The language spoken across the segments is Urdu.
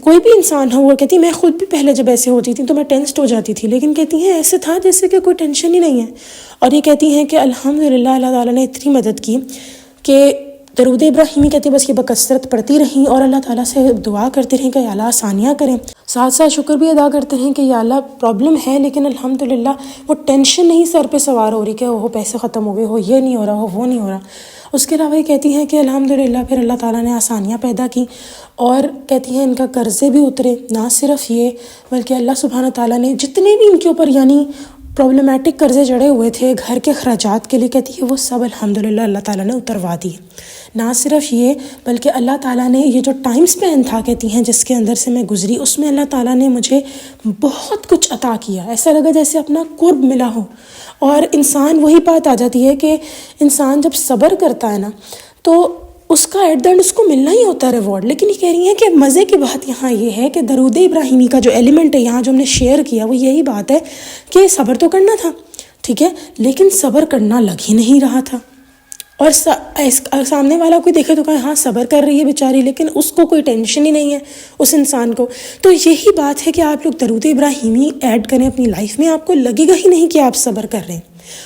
کوئی بھی انسان ہو، وہ کہتی ہے میں خود بھی پہلے جب ایسے ہوتی تھی تو میں ٹینسڈ ہو جاتی تھی، لیکن کہتی ہیں ایسے تھا جیسے کہ کوئی ٹینشن ہی نہیں ہے. اور یہ کہتی ہیں کہ الحمدللہ اللہ تعالیٰ نے اتنی مدد کی کہ درود ابراہیمی کہتی بس یہ بکثرت پڑھتی رہیں اور اللہ تعالیٰ سے دعا کرتی رہیں کہ یا اللہ آسانیاں کریں. ساتھ ساتھ شکر بھی ادا کرتے ہیں کہ یا اللہ پرابلم ہے لیکن الحمدللہ وہ ٹینشن نہیں سر پہ سوار ہو رہی کہ وہ پیسے ختم ہو گئے ہو، یہ نہیں ہو رہا ہو، وہ نہیں ہو رہا. اس کے علاوہ یہ کہتی ہیں کہ الحمدللہ پھر اللہ تعالیٰ نے آسانیاں پیدا کی اور کہتی ہیں ان کا قرضے بھی اترے. نہ صرف یہ بلکہ اللہ سبحانہ تعالیٰ نے جتنے بھی ان کے اوپر یعنی پرابلمٹک قرضے چڑھے ہوئے تھے گھر کے اخراجات کے لیے، کہتی ہے وہ سب الحمدللہ اللہ تعالیٰ نے اتروا دیے. نہ صرف یہ بلکہ اللہ تعالیٰ نے یہ جو ٹائم سپین تھا کہتی ہیں جس کے اندر سے میں گزری، اس میں اللہ تعالیٰ نے مجھے بہت کچھ عطا کیا. ایسا لگا جیسے اپنا قرب ملا ہو. اور انسان وہی بات آ جاتی ہے کہ انسان جب صبر کرتا ہے نا تو اس کا ایٹ دا اینڈ اس کو ملنا ہی ہوتا ہے ریوارڈ. لیکن یہ کہہ رہی ہیں کہ مزے کی بات یہاں یہ ہے کہ درود ابراہیمی کا جو ایلیمنٹ ہے یہاں جو ہم نے شیئر کیا وہ یہی بات ہے کہ صبر تو کرنا تھا، ٹھیک ہے، لیکن صبر کرنا لگ ہی نہیں رہا تھا. اور سامنے والا کوئی دیکھے تو کہا ہاں صبر کر رہی ہے بیچاری، لیکن اس کو کوئی ٹینشن ہی نہیں ہے اس انسان کو. تو یہی بات ہے کہ آپ لوگ درود ابراہیمی ایڈ کریں اپنی لائف میں، آپ کو لگے گا ہی نہیں کہ آپ صبر کر رہے ہیں.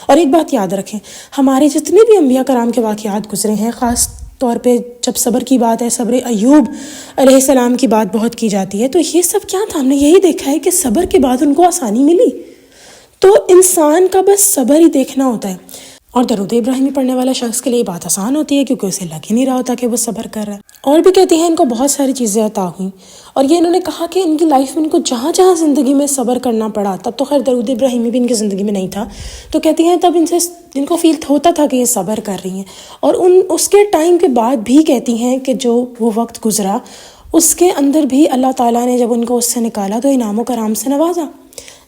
اور ایک بات یاد رکھیں، ہمارے جتنے بھی انبیاء کرام کے واقعات گزرے ہیں، خاص طور پہ جب صبر کی بات ہے، صبر ایوب علیہ السلام کی بات بہت کی جاتی ہے، تو یہ سب کیا تھا؟ ہم نے یہی دیکھا ہے کہ صبر کے بعد ان کو آسانی ملی. تو انسان کا بس صبر ہی دیکھنا ہوتا ہے. اور درود ابراہیمی پڑھنے والا شخص کے لیے بات آسان ہوتی ہے کیونکہ اسے لگ ہی نہیں رہا ہوتا کہ وہ صبر کر رہا ہے. اور بھی کہتی ہیں ان کو بہت ساری چیزیں عطا ہوئیں، اور یہ انہوں نے کہا کہ ان کی لائف میں ان کو جہاں جہاں زندگی میں صبر کرنا پڑا، تب تو خیر درود ابراہیمی بھی ان کی زندگی میں نہیں تھا، تو کہتی ہیں تب ان کو فیل ہوتا تھا کہ یہ صبر کر رہی ہیں. اور اس کے ٹائم کے بعد بھی کہتی ہیں کہ جو وہ وقت گزرا اس کے اندر بھی اللہ تعالیٰ نے جب ان کو اس سے نکالا تو انعام و کرام سے نوازا.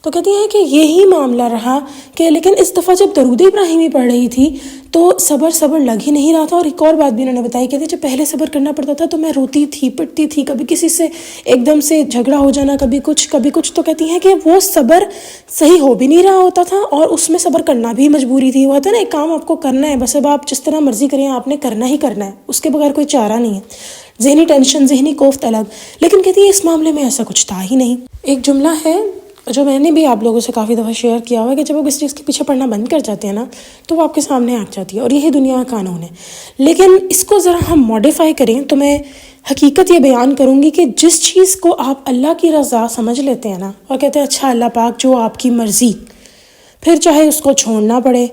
تو کہتی ہیں کہ یہی معاملہ رہا کہ لیکن اس دفعہ جب درود ابراہیمی پڑھ رہی تھی تو صبر لگ ہی نہیں رہا تھا. اور ایک اور بات بھی انہوں نے بتائی، کہتی جب پہلے صبر کرنا پڑتا تھا تو میں روتی تھی، پٹتی تھی، کبھی کسی سے ایک دم سے جھگڑا ہو جانا، کبھی کچھ. تو کہتی ہیں کہ وہ صبر صحیح ہو بھی نہیں رہا ہوتا تھا اور اس میں صبر کرنا بھی مجبوری تھی. وہ ہوتا ہے نا ایک کام آپ کو کرنا ہے، بس اب آپ جس طرح مرضی کریں آپ نے کرنا ہی کرنا ہے، اس کے بغیر کوئی چارہ نہیں ہے. ذہنی ٹینشن، ذہنی کوفت الگ. لیکن کہتی ہے اس معاملے میں ایسا کچھ تھا ہی نہیں. ایک جملہ ہے جو میں نے بھی آپ لوگوں سے کافی دفعہ شیئر کیا ہوا کہ جب وہ کسی چیز کے پیچھے پڑنا بند کر جاتے ہیں نا تو وہ آپ کے سامنے آ جاتی ہے، اور یہی دنیا کا قانون ہے. لیکن اس کو ذرا ہم موڈیفائی کریں تو میں حقیقت یہ بیان کروں گی کہ جس چیز کو آپ اللہ کی رضا سمجھ لیتے ہیں نا اور کہتے ہیں اچھا اللہ پاک جو آپ کی مرضی، پھر چاہے اس کو چھوڑنا پڑے،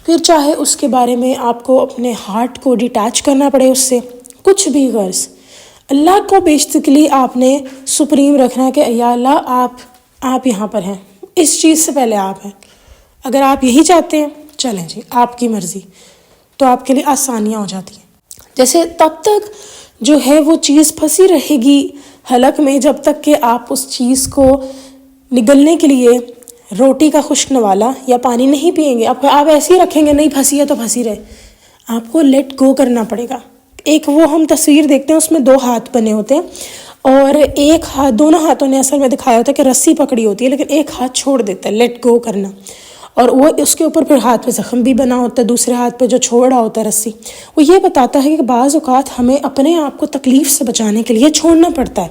پھر چاہے اس کے بارے میں آپ کو اپنے ہارٹ کو ڈیٹیچ کرنا پڑے اس سے، کچھ بھی غرض اللہ کو بیسکلی آپ نے سپریم رکھنا ہے کہ یا اللہ آپ یہاں پر ہیں، اس چیز سے پہلے آپ ہیں. اگر آپ یہی چاہتے ہیں چلیں جی آپ کی مرضی، تو آپ کے لیے آسانیاں ہو جاتی ہیں. جیسے تب تک جو ہے وہ چیز پھنسی رہے گی حلق میں جب تک کہ آپ اس چیز کو نگلنے کے لیے روٹی کا خشک نوالا یا پانی نہیں پئیں گے. آپ ایسے ہی رکھیں گے، نہیں پھنسی ہے تو پھنسی رہے. آپ کو لیٹ گو کرنا پڑے گا. ایک وہ ہم تصویر دیکھتے ہیں اس میں 2 ہاتھ بنے ہوتے ہیں اور ایک ہاتھ، دونوں ہاتھوں نے اصل میں دکھایا ہوتا ہے کہ رسی پکڑی ہوتی ہے لیکن ایک ہاتھ چھوڑ دیتا ہے، لیٹ گو کرنا. اور وہ اس کے اوپر پھر ہاتھ پہ زخم بھی بنا ہوتا ہے، دوسرے ہاتھ پہ جو چھوڑ رہا ہوتا ہے رسی. وہ یہ بتاتا ہے کہ بعض اوقات ہمیں اپنے آپ کو تکلیف سے بچانے کے لیے چھوڑنا پڑتا ہے.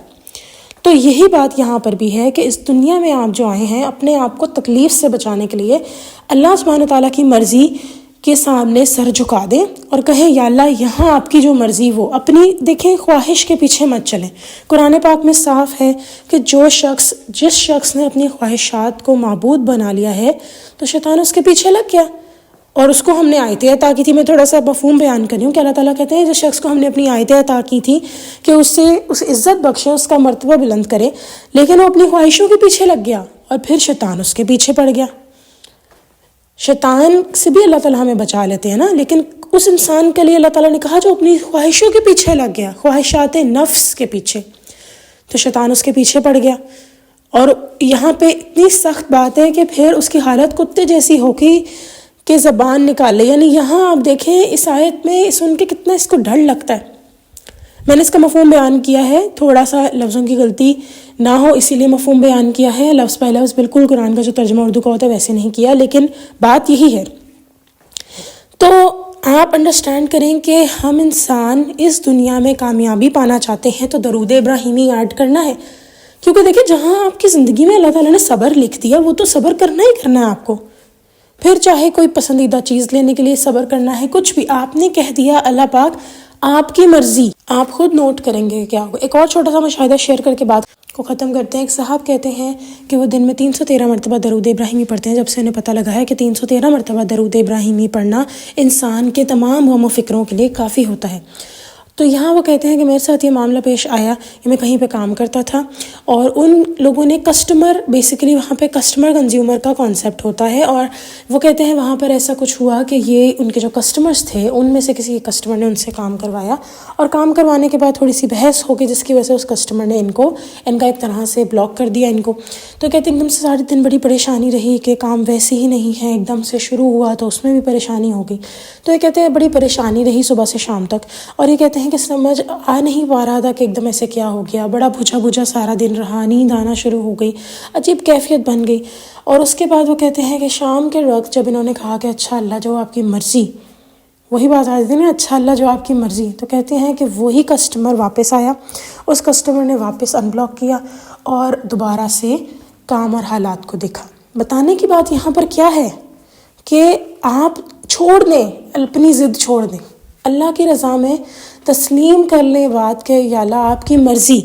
تو یہی بات یہاں پر بھی ہے کہ اس دنیا میں آپ جو آئے ہیں اپنے آپ کو تکلیف سے بچانے کے لیے اللہ سبحانہ تعالیٰ کی مرضی کے سامنے سر جھکا دیں اور کہیں یا اللہ یہاں آپ کی جو مرضی وہ اپنی دیکھیں، خواہش کے پیچھے مت چلیں. قرآن پاک میں صاف ہے کہ جس شخص نے اپنی خواہشات کو معبود بنا لیا ہے تو شیطان اس کے پیچھے لگ گیا اور اس کو ہم نے آیتیں عطا کی تھی. میں تھوڑا سا مفہوم بیان کر رہی ہوں کہ اللہ تعالیٰ کہتے ہیں جس شخص کو ہم نے اپنی آیتیں عطا کی تھی کہ اسے عزت بخشے، اس کا مرتبہ بلند کرے، لیکن وہ اپنی خواہشوں کے پیچھے لگ گیا اور پھر شیطان اس کے پیچھے پڑ گیا. شیطان سے بھی اللہ تعالیٰ ہمیں بچا لیتے ہیں نا، لیکن اس انسان کے لیے اللہ تعالیٰ نے کہا جو اپنی خواہشوں کے پیچھے لگ گیا، خواہشات نفس کے پیچھے، تو شیطان اس کے پیچھے پڑ گیا. اور یہاں پہ اتنی سخت بات ہے کہ پھر اس کی حالت کتے جیسی ہو گئی کہ زبان نکالے. یعنی یہاں آپ دیکھیں اس آیت میں سن کے کتنا اس کو ڈر لگتا ہے. میں نے اس کا مفہوم بیان کیا ہے، تھوڑا سا لفظوں کی غلطی نہ ہو اسی لیے مفہوم بیان کیا ہے، لفظ پہ لفظ بالکل قرآن کا جو ترجمہ اردو کا ہوتا ہے ویسے نہیں کیا، لیکن بات یہی ہے. تو آپ انڈرسٹینڈ کریں کہ ہم انسان اس دنیا میں کامیابی پانا چاہتے ہیں تو درود ابراہیمی ایڈ کرنا ہے، کیونکہ دیکھیں جہاں آپ کی زندگی میں اللہ تعالیٰ نے صبر لکھ دیا وہ تو صبر کرنا ہی کرنا ہے آپ کو. پھر چاہے کوئی پسندیدہ چیز لینے کے لیے صبر کرنا ہے، کچھ بھی آپ نے کہہ دیا اللہ پاک آپ کی مرضی، آپ خود نوٹ کریں گے کیا ہوگا. ایک اور چھوٹا سا مشاہدہ شیئر کر کے بات کو ختم کرتے ہیں. ایک صاحب کہتے ہیں کہ وہ دن میں 313 مرتبہ درود ابراہیمی پڑھتے ہیں. جب سے انہیں پتہ لگا ہے کہ 313 مرتبہ درود ابراہیمی پڑھنا انسان کے تمام غم و فکروں کے لیے کافی ہوتا ہے. تو یہاں وہ کہتے ہیں کہ میرے ساتھ یہ معاملہ پیش آیا کہ میں کہیں پہ کام کرتا تھا اور ان لوگوں نے کسٹمر، بیسیکلی وہاں پہ کسٹمر کنزیومر کا کانسیپٹ ہوتا ہے، اور وہ کہتے ہیں وہاں پر ایسا کچھ ہوا کہ یہ ان کے جو کسٹمرز تھے ان میں سے کسی کسٹمر نے ان سے کام کروایا، اور کام کروانے کے بعد تھوڑی سی بحث ہو گئی جس کی وجہ سے اس کسٹمر نے ان کا ایک طرح سے بلاک کر دیا ان کو. تو کہتے ہیں ایک دم سے سارے دن بڑی پریشانی رہی کہ کام ویسے ہی نہیں ہے، ایک دم سے شروع ہوا تو اس میں بھی پریشانی ہو گئی. تو یہ کہتے ہیں بڑی پریشانی رہی صبح سے شام تک، اور یہ کہتے ہیں کہ سمجھ آ نہیں پا رہا تھا کہ ایک دم ایسے کیا ہو گیا. بڑا بجھا بجھا سارا دن رہا، نیند آنا شروع ہو گئی، عجیب کیفیت بن گئی. اور اس کے بعد وہ کہتے ہیں کہ شام کے وقت جب انہوں نے کہا کہ اچھا اللہ جو آپ کی مرضی، وہی بات آ جاتی ہے نا، اچھا اللہ جو آپ کی مرضی، تو کہتے ہیں کہ وہی کسٹمر واپس آیا. اس کسٹمر نے واپس ان بلاک کیا اور دوبارہ سے کام اور حالات کو دیکھا. بتانے کی بات یہاں پر کیا ہے کہ آپ چھوڑ دیں، اپنی ضد چھوڑ دیں، اللہ کی رضا میں تسلیم کر لیں بات کہ یا اللہ آپ کی مرضی.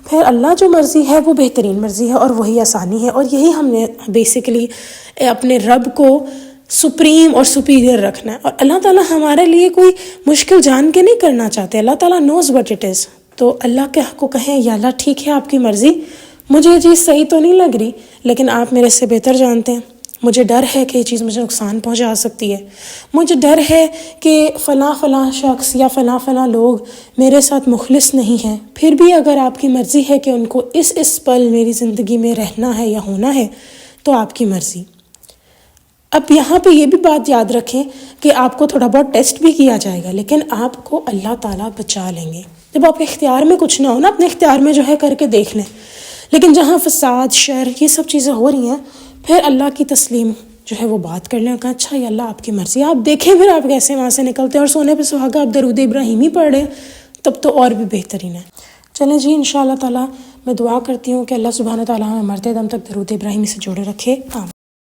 پھر اللہ جو مرضی ہے وہ بہترین مرضی ہے اور وہی آسانی ہے، اور یہی ہم نے بیسیکلی اپنے رب کو سپریم اور سپیریئر رکھنا ہے. اور اللہ تعالیٰ ہمارے لیے کوئی مشکل جان کے نہیں کرنا چاہتے، اللہ تعالیٰ نوز وٹ اٹ از. تو اللہ کے کو کہیں یا اللہ ٹھیک ہے آپ کی مرضی، مجھے یہ چیز صحیح تو نہیں لگ رہی لیکن آپ میرے سے بہتر جانتے ہیں. مجھے ڈر ہے کہ یہ چیز مجھے نقصان پہنچا سکتی ہے، مجھے ڈر ہے کہ فلاں شخص یا فلاں لوگ میرے ساتھ مخلص نہیں ہیں. پھر بھی اگر آپ کی مرضی ہے کہ ان کو اس پل میری زندگی میں رہنا ہے یا ہونا ہے تو آپ کی مرضی. اب یہاں پہ یہ بھی بات یاد رکھیں کہ آپ کو تھوڑا بہت ٹیسٹ بھی کیا جائے گا لیکن آپ کو اللہ تعالیٰ بچا لیں گے. جب آپ کے اختیار میں کچھ نہ ہو نا، اپنے اختیار میں جو ہے کر کے دیکھ لیں. لیکن جہاں فساد، شر، یہ سب چیزیں ہو رہی ہیں، پھر اللہ کی تسلیم جو ہے وہ بات کر لیں، کہا اچھا یا اللہ آپ کی مرضی. آپ دیکھیں پھر آپ کیسے وہاں سے نکلتے ہیں، اور سونے پہ سہاگا آپ درود ابراہیمی پڑھ رہے ہیں تب تو اور بھی بہترین ہے. چلیں جی، انشاءاللہ تعالیٰ میں دعا کرتی ہوں کہ اللہ سبحانہ تعالیٰ ہمیں مرتے دم تک درود ابراہیمی سے جوڑے رکھے.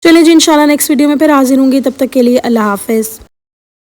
چلیں جی، انشاءاللہ نیکسٹ ویڈیو میں پھر حاضر ہوں گی، تب تک کے لیے اللہ حافظ.